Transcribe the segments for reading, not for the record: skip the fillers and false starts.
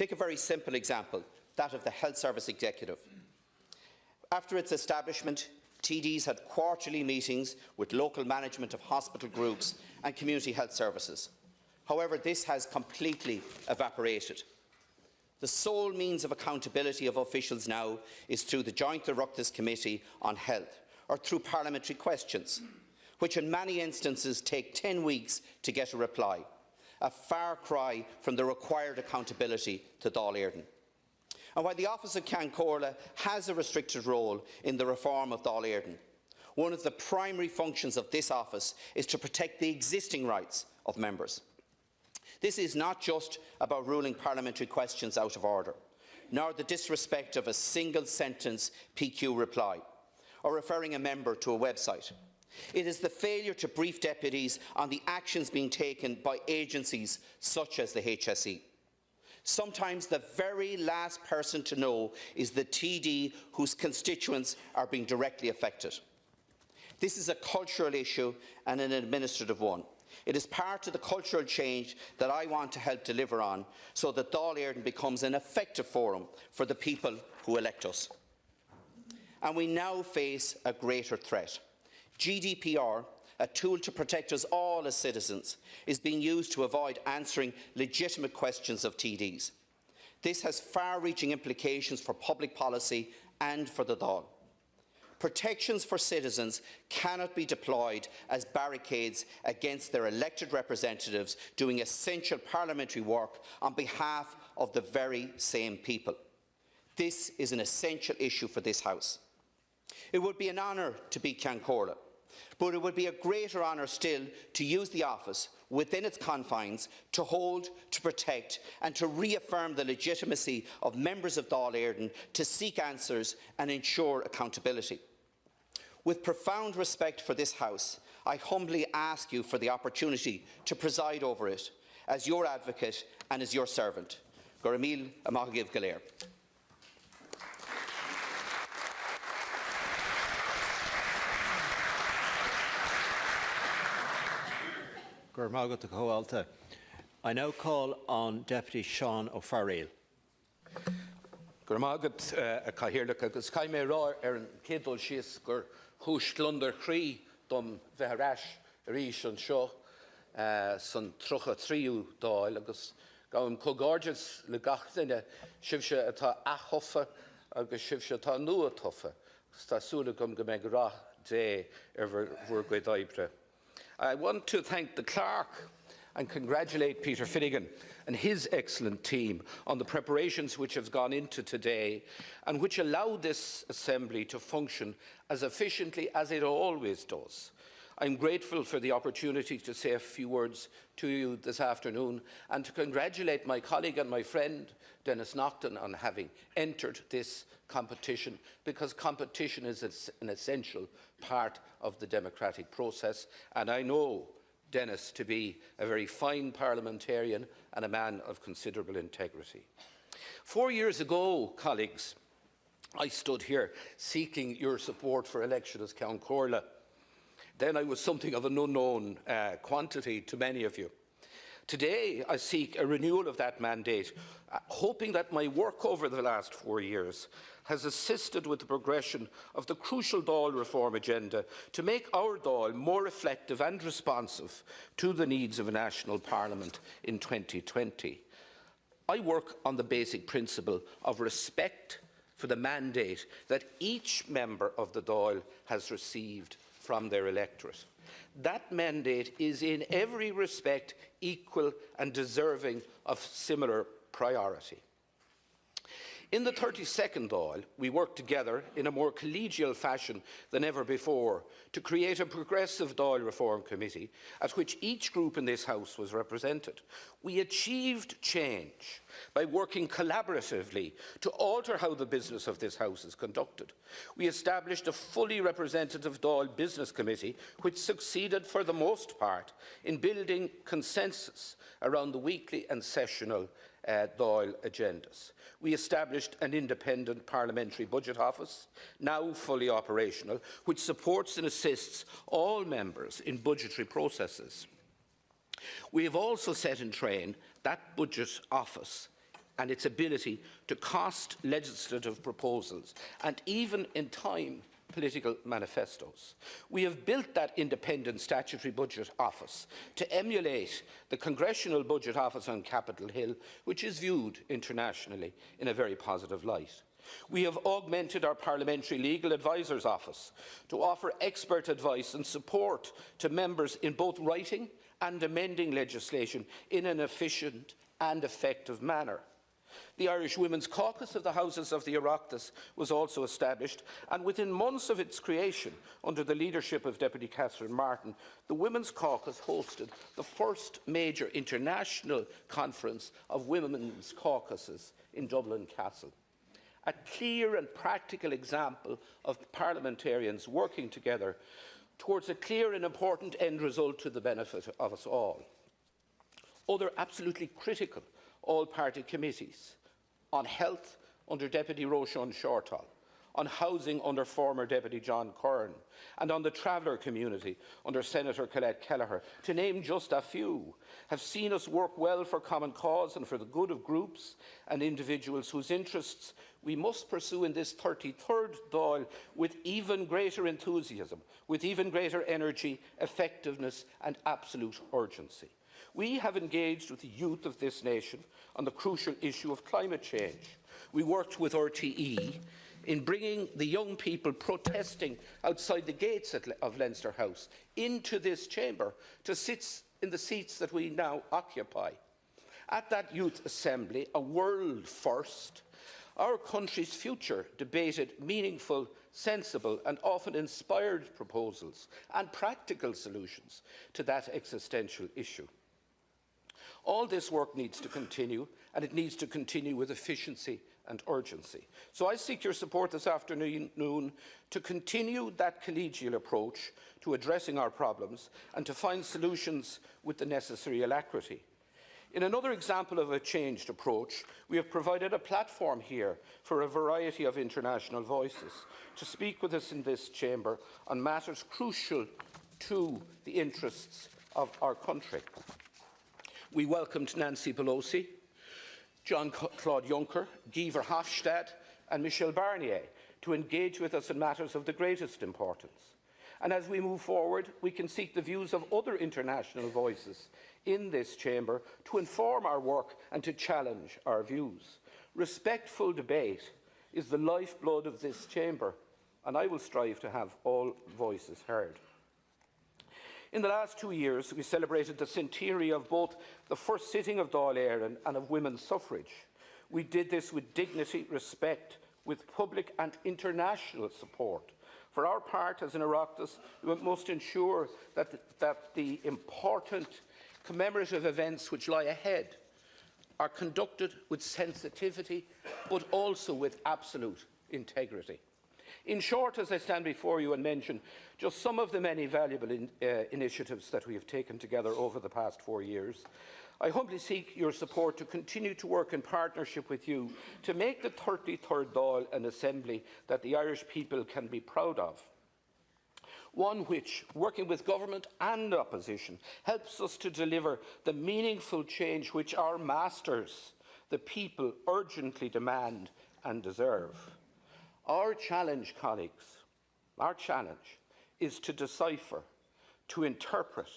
Take a very simple example, that of the Health Service Executive. After its establishment, TDs had quarterly meetings with local management of hospital groups and community health services. However, this has completely evaporated. The sole means of accountability of officials now is through the Joint Oireachtas Committee on Health, or through parliamentary questions, which in many instances take 10 weeks to get a reply, a far cry from the required accountability to Dáil Éireann. And while the Office of Ceann Comhairle has a restricted role in the reform of Dáil Éireann, one of the primary functions of this office is to protect the existing rights of members. This is not just about ruling parliamentary questions out of order, nor the disrespect of a single-sentence PQ reply, or referring a member to a website. It is the failure to brief deputies on the actions being taken by agencies such as the HSE. Sometimes the very last person to know is the TD whose constituents are being directly affected. This is a cultural issue and an administrative one. It is part of the cultural change that I want to help deliver on, so that Dáil Éireann becomes an effective forum for the people who elect us. And we now face a greater threat. GDPR, a tool to protect us all as citizens, is being used to avoid answering legitimate questions of TDs. This has far-reaching implications for public policy and for the Dáil. Protections for citizens cannot be deployed as barricades against their elected representatives doing essential parliamentary work on behalf of the very same people. This is an essential issue for this House. It would be an honour to be Ceann Comhairle, but it would be a greater honour still to use the office within its confines to hold, to protect and to reaffirm the legitimacy of members of Dáil Éireann to seek answers and ensure accountability. With profound respect for this House, I humbly ask you for the opportunity to preside over it as your advocate and as your servant. Gur míle amach agaibh go léir. I now call on Deputy Sean O'Farrell. Gurmagat a Cahirlach agus Caime Ra an Kedol Shies Gur Húslunder Cree dom Veharash Rish and Shaw Sun Trucha Triu Dáil agus Gaum Cogorges le Gachline Shivsha ata Ahoffa agus Shivsha ta Nua Toffa Stasula gum Gemegra de ever Vurguidaibre. I want to thank the clerk and congratulate Peter Finnegan and his excellent team on the preparations which have gone into today and which allowed this Assembly to function as efficiently as it always does. I'm grateful for the opportunity to say a few words to you this afternoon and to congratulate my colleague and my friend Dennis Naughton on having entered this competition, because competition is an essential part of the democratic process, and I know Dennis to be a very fine parliamentarian and a man of considerable integrity. 4 years ago, colleagues, I stood here seeking your support for election as Ceann Comhairle. Then I was something of an unknown quantity to many of you. Today, I seek a renewal of that mandate, hoping that my work over the last 4 years has assisted with the progression of the crucial Dáil reform agenda to make our Dáil more reflective and responsive to the needs of a national parliament in 2020. I work on the basic principle of respect for the mandate that each member of the Dáil has received from their electorate. That mandate is in every respect equal and deserving of similar priority. In the 32nd Dáil, we worked together in a more collegial fashion than ever before to create a progressive Dáil Reform Committee at which each group in this House was represented. We achieved change by working collaboratively to alter how the business of this House is conducted. We established a fully representative Dáil Business Committee which succeeded for the most part in building consensus around the weekly and sessional Dáil agendas. We established an independent parliamentary budget office, now fully operational, which supports and assists all members in budgetary processes. We have also set in train that budget office and its ability to cost legislative proposals and even in time political manifestos. We have built that independent statutory budget office to emulate the Congressional Budget Office on Capitol Hill, which is viewed internationally in a very positive light. We have augmented our Parliamentary Legal Advisor's Office to offer expert advice and support to members in both writing and amending legislation in an efficient and effective manner. The Irish Women's Caucus of the Houses of the Oireachtas was also established, and within months of its creation, under the leadership of Deputy Catherine Martin, the Women's Caucus hosted the first major international conference of women's caucuses in Dublin Castle. A clear and practical example of parliamentarians working together towards a clear and important end result to the benefit of us all. Other absolutely critical all-party committees on health under Deputy Roisin Shortall, on housing under former Deputy John Curran, and on the traveller community under Senator Colette Kelleher, to name just a few, have seen us work well for common cause and for the good of groups and individuals whose interests we must pursue in this 33rd Dáil with even greater enthusiasm, with even greater energy, effectiveness and absolute urgency. We have engaged with the youth of this nation on the crucial issue of climate change. We worked with RTE in bringing the young people protesting outside the gates of Leinster House into this chamber to sit in the seats that we now occupy. At that youth assembly, a world first, our country's future debated meaningful, sensible and often inspired proposals and practical solutions to that existential issue. All this work needs to continue, and it needs to continue with efficiency and urgency. So I seek your support this afternoon to continue that collegial approach to addressing our problems and to find solutions with the necessary alacrity. In another example of a changed approach, we have provided a platform here for a variety of international voices to speak with us in this chamber on matters crucial to the interests of our country. We welcomed Nancy Pelosi, Jean-Claude Juncker, Guy Verhofstadt and Michel Barnier to engage with us in matters of the greatest importance. And as we move forward, we can seek the views of other international voices in this chamber to inform our work and to challenge our views. Respectful debate is the lifeblood of this chamber, and I will strive to have all voices heard. In the last 2 years, we celebrated the centenary of both the first sitting of Dáil Éireann and of women's suffrage. We did this with dignity, respect, with public and international support. For our part, as an Oireachtas, we must ensure that the important commemorative events which lie ahead are conducted with sensitivity, but also with absolute integrity. In short, as I stand before you and mention just some of the many valuable initiatives that we have taken together over the past 4 years, I humbly seek your support to continue to work in partnership with you to make the 33rd Dáil an assembly that the Irish people can be proud of. One which, working with government and opposition, helps us to deliver the meaningful change which our masters, the people, urgently demand and deserve. Our challenge, colleagues, our challenge is to decipher, to interpret,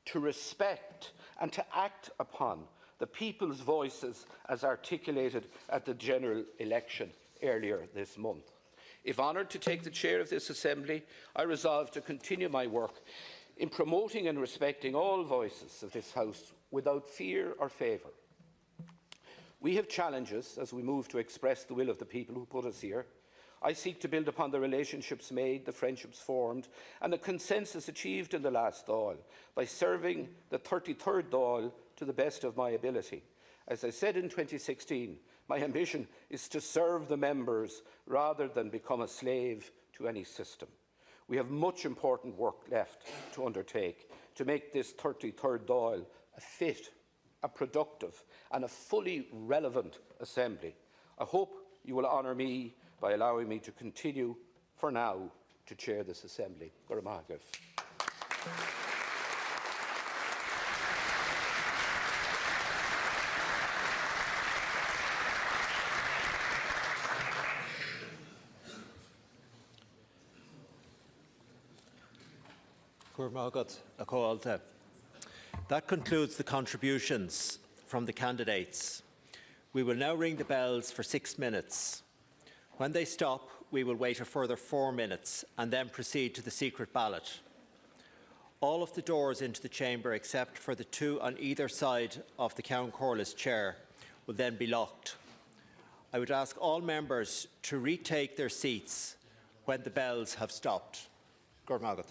to respect and to act upon the people's voices as articulated at the general election earlier this month. If honoured to take the chair of this Assembly, I resolve to continue my work in promoting and respecting all voices of this House without fear or favour. We have challenges as we move to express the will of the people who put us here. I seek to build upon the relationships made, the friendships formed and the consensus achieved in the last Dáil by serving the 33rd Dáil to the best of my ability. As I said in 2016, my ambition is to serve the members rather than become a slave to any system. We have much important work left to undertake to make this 33rd Dáil a fit, a productive and a fully relevant Assembly. I hope you will honour me by allowing me to continue, for now, to chair this Assembly. Gura Maithagh. That concludes the contributions from the candidates. We will now ring the bells for 6 minutes. When they stop, we will wait a further 4 minutes and then proceed to the secret ballot. All of the doors into the chamber, except for the 2 on either side of the Count Corliss chair, will then be locked. I would ask all members to retake their seats when the bells have stopped. Gurmagat.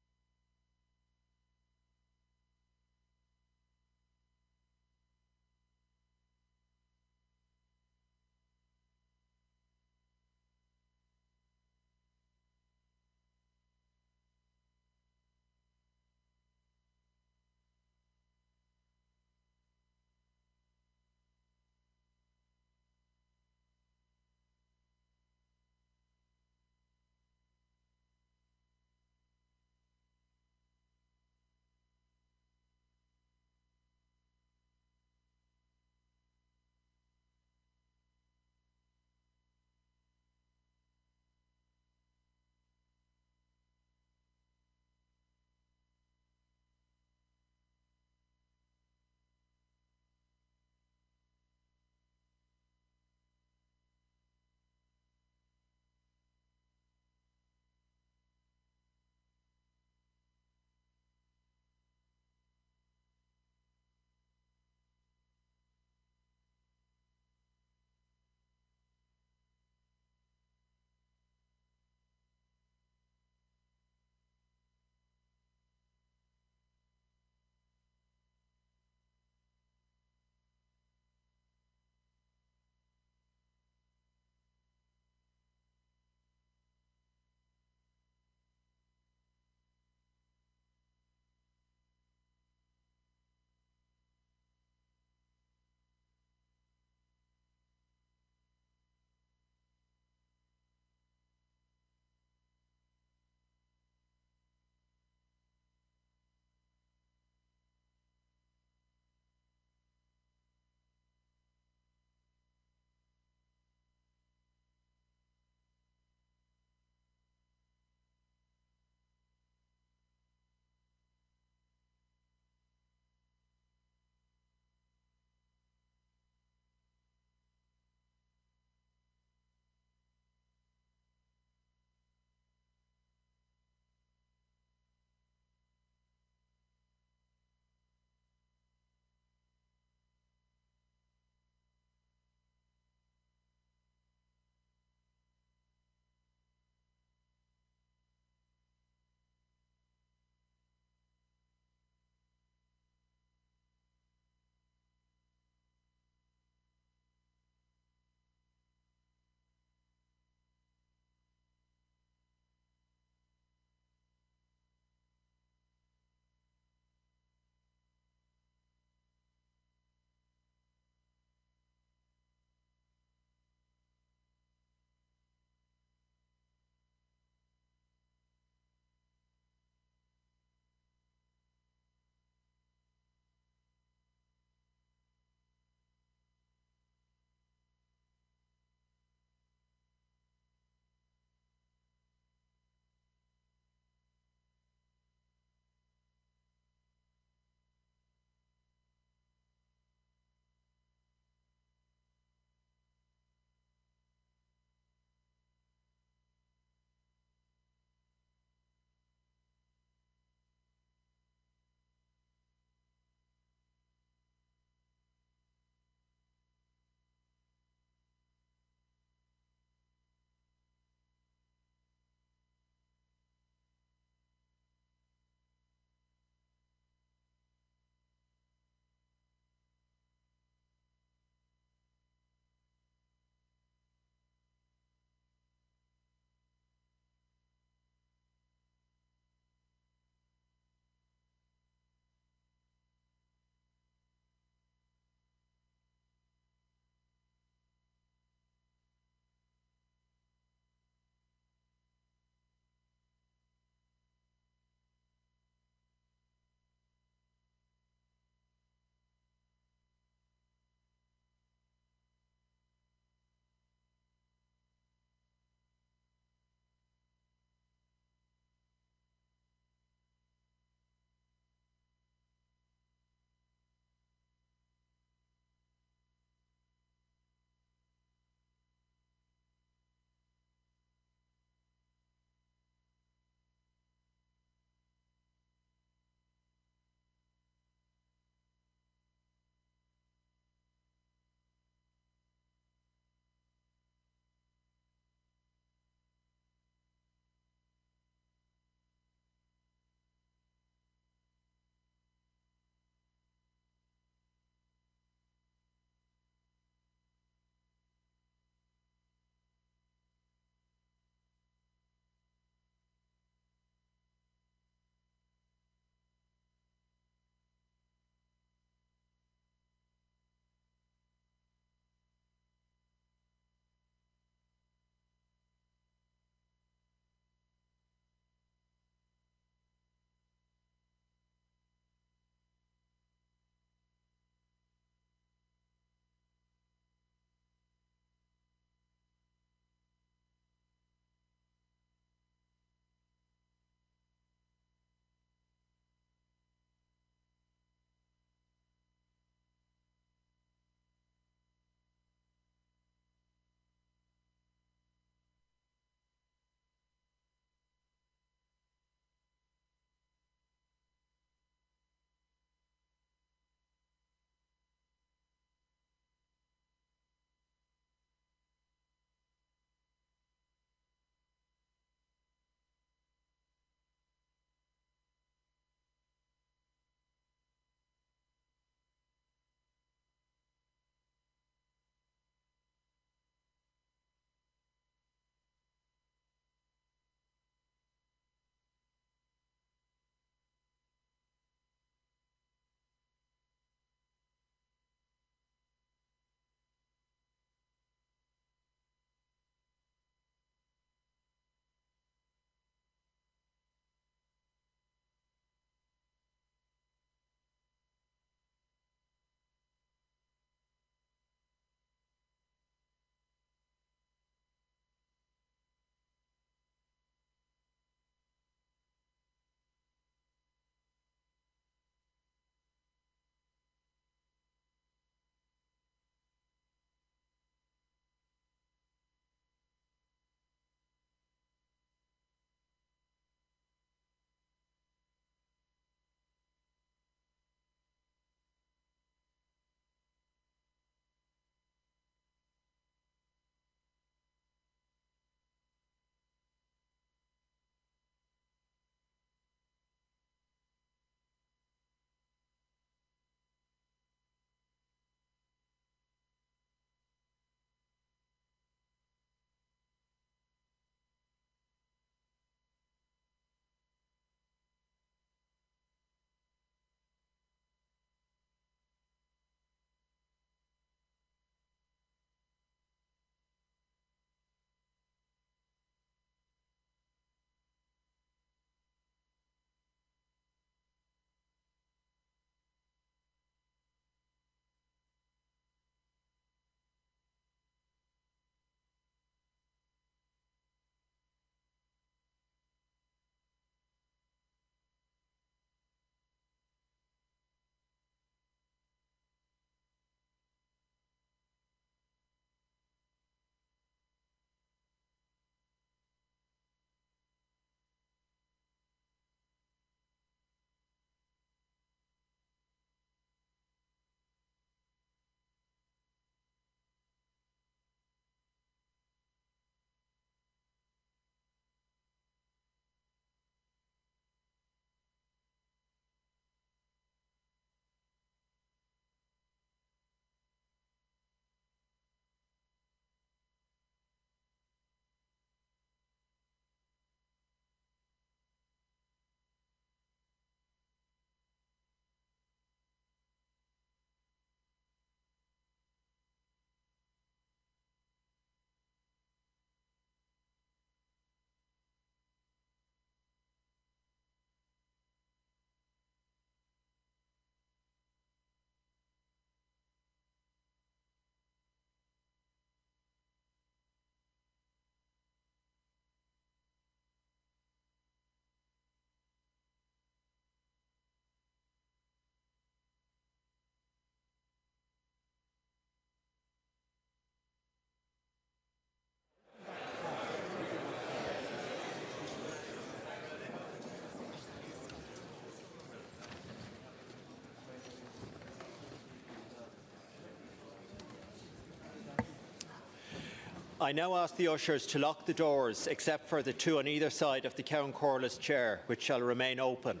I now ask the ushers to lock the doors, except for the two on either side of the Count Corliss chair, which shall remain open.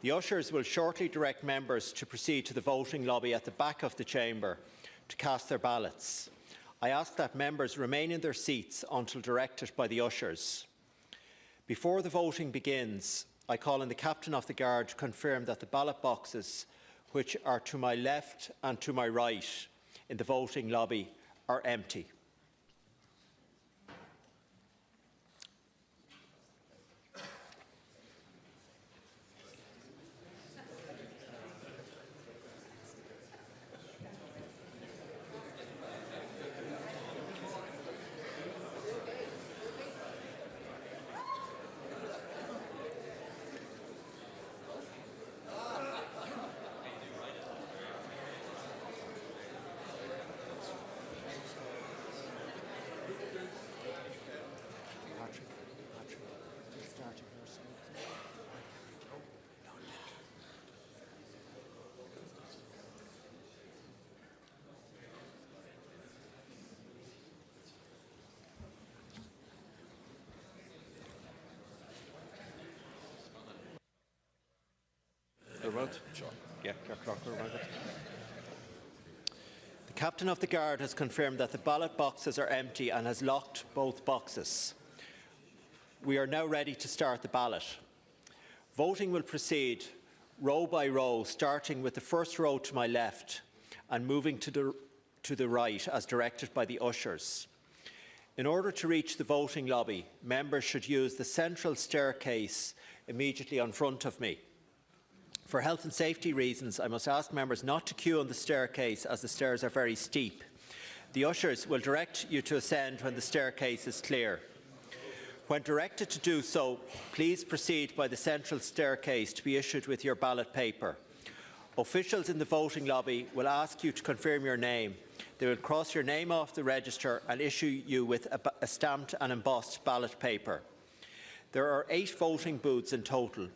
The ushers will shortly direct members to proceed to the voting lobby at the back of the chamber to cast their ballots. I ask that members remain in their seats until directed by the ushers. Before the voting begins, I call on the Captain of the Guard to confirm that the ballot boxes, which are to my left and to my right in the voting lobby, are empty. The Captain of the Guard has confirmed that the ballot boxes are empty and has locked both boxes. We are now ready to start the ballot. Voting will proceed row by row, starting with the first row to my left and moving to the right as directed by the ushers. In order to reach the voting lobby, members should use the central staircase immediately in front of me. For health and safety reasons, I must ask members not to queue on the staircase as the stairs are very steep. The ushers will direct you to ascend when the staircase is clear. When directed to do so, please proceed by the central staircase to be issued with your ballot paper. Officials in the voting lobby will ask you to confirm your name. They will cross your name off the register and issue you with a stamped and embossed ballot paper. There are 8 voting booths in total,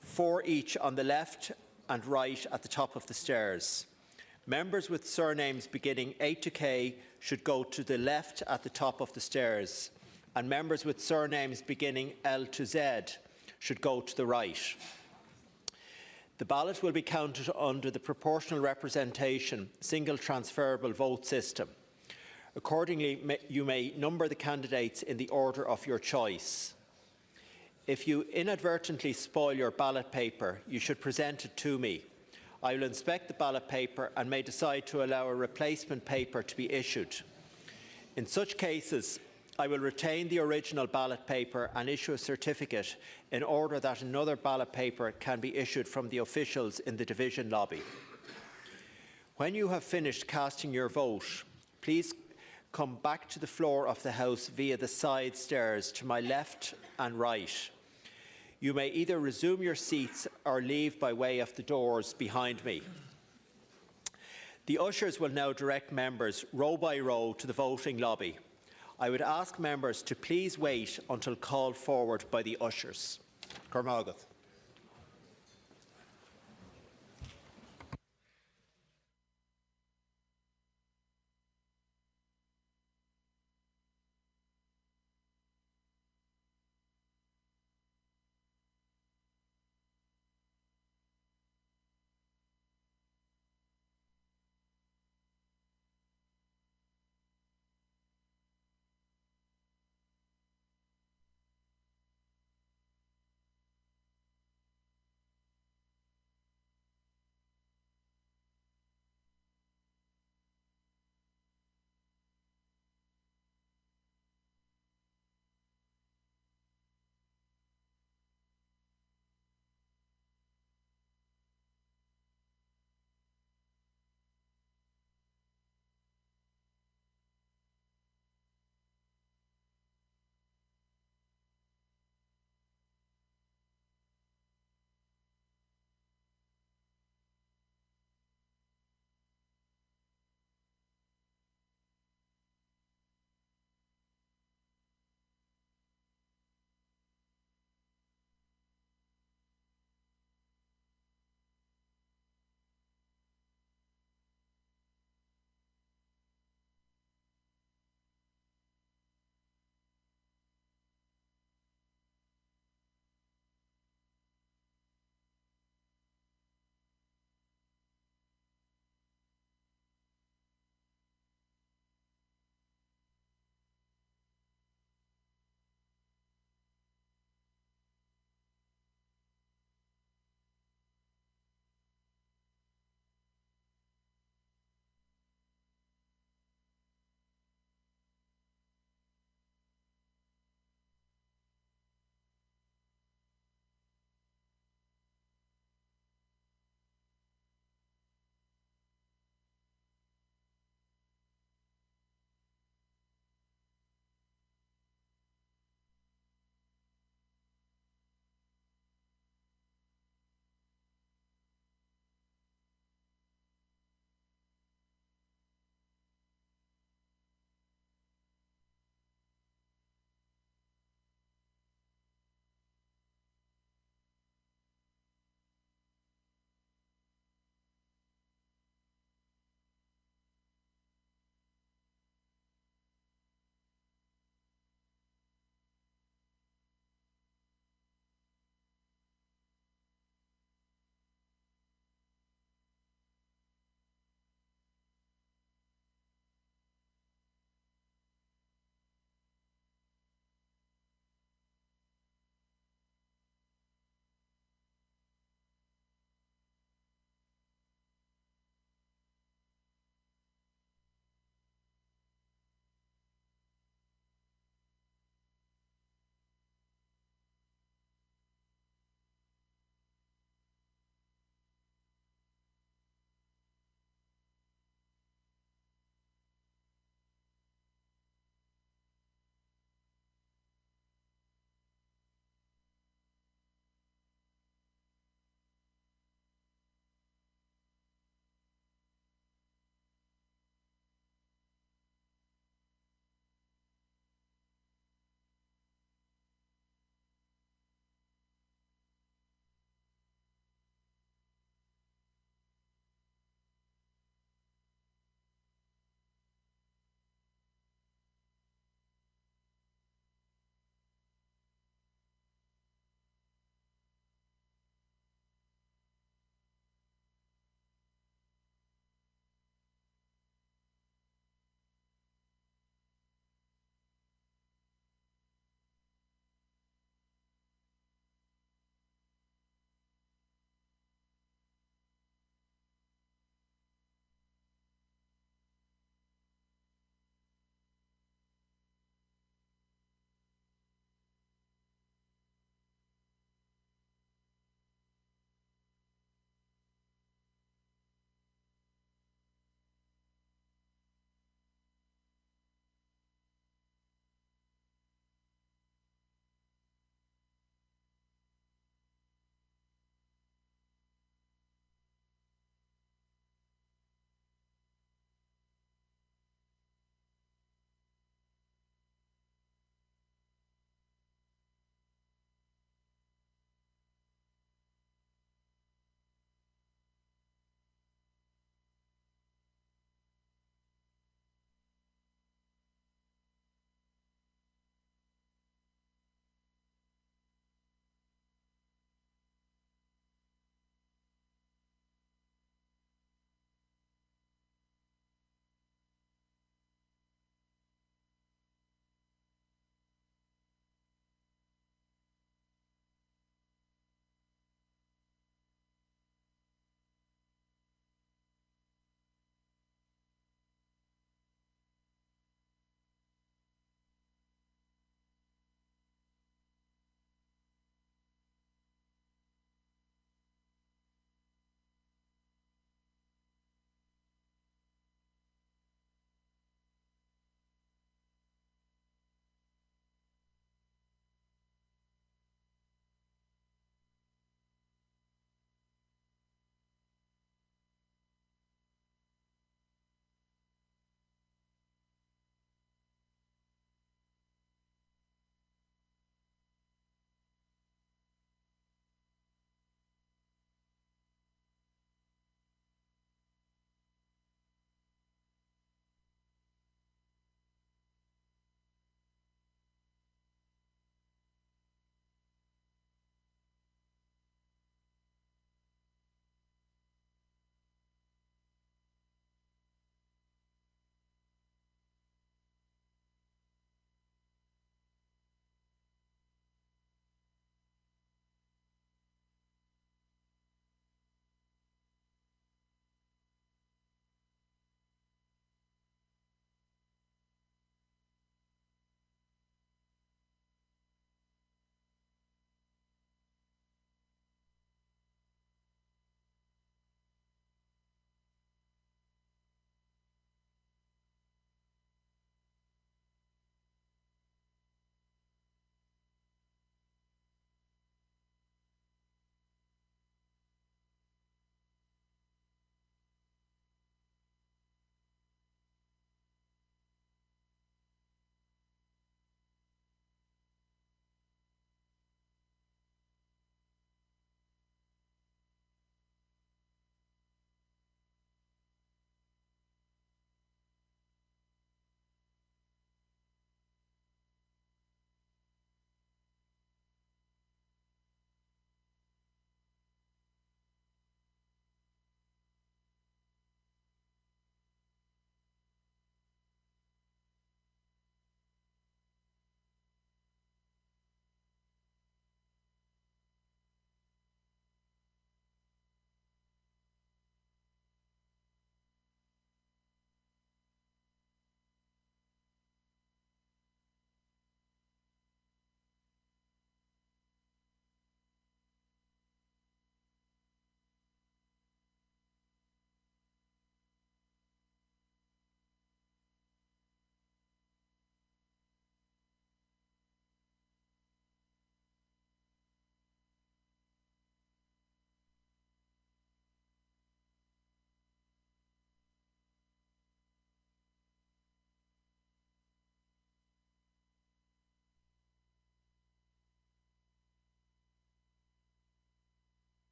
4 each on the left and right at the top of the stairs. Members with surnames beginning A to K should go to the left at the top of the stairs, and members with surnames beginning L to Z should go to the right. The ballot will be counted under the proportional representation single transferable vote system. Accordingly, you may number the candidates in the order of your choice. If you inadvertently spoil your ballot paper, you should present it to me. I will inspect the ballot paper and may decide to allow a replacement paper to be issued. In such cases, I will retain the original ballot paper and issue a certificate in order that another ballot paper can be issued from the officials in the division lobby. When you have finished casting your vote, please come back to the floor of the House via the side stairs to my left and right. You may either resume your seats or leave by way of the doors behind me. The ushers will now direct members row by row to the voting lobby. I would ask members to please wait until called forward by the ushers. Cormagat.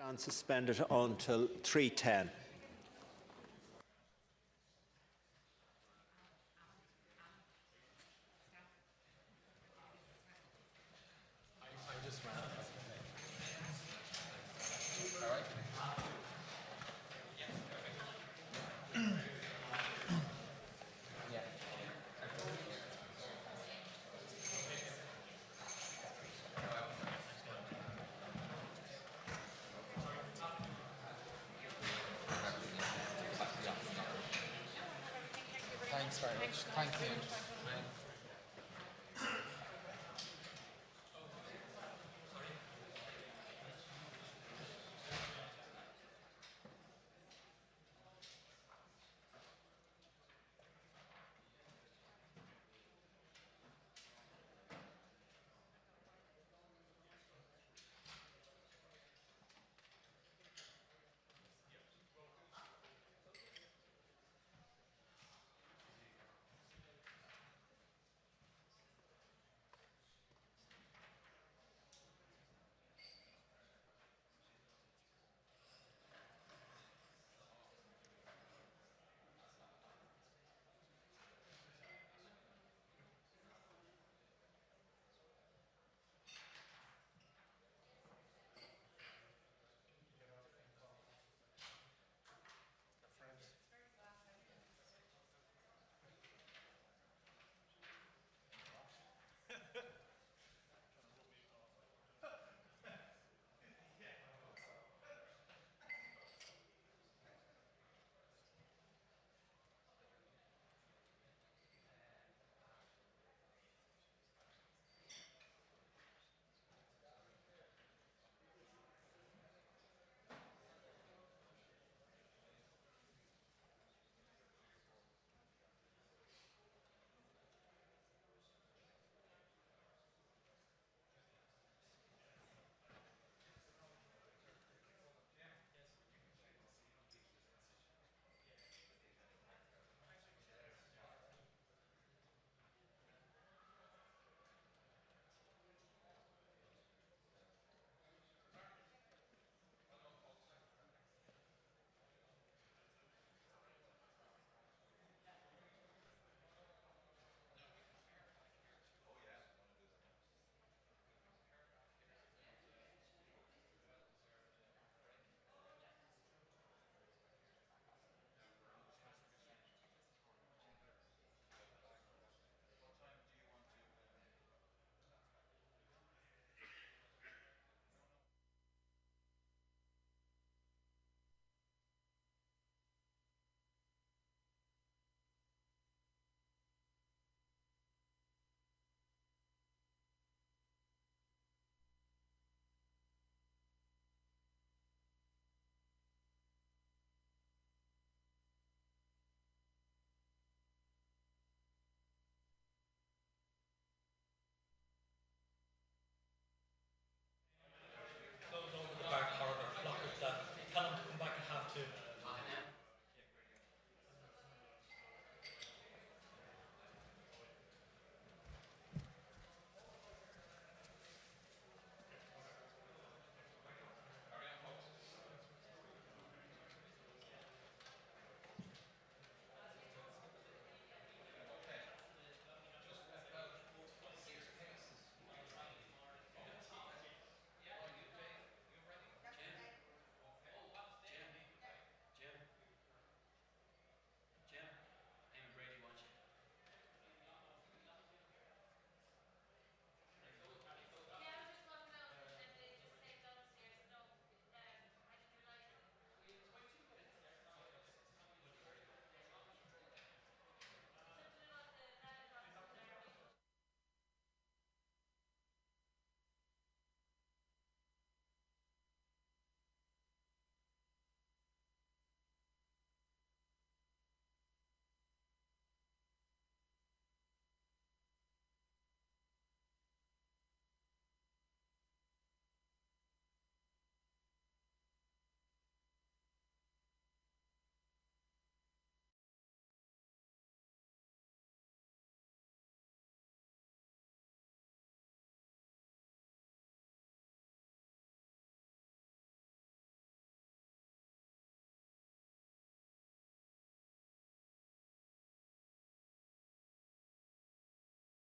Stand suspended until 3:10. Thanks very much. Thank you.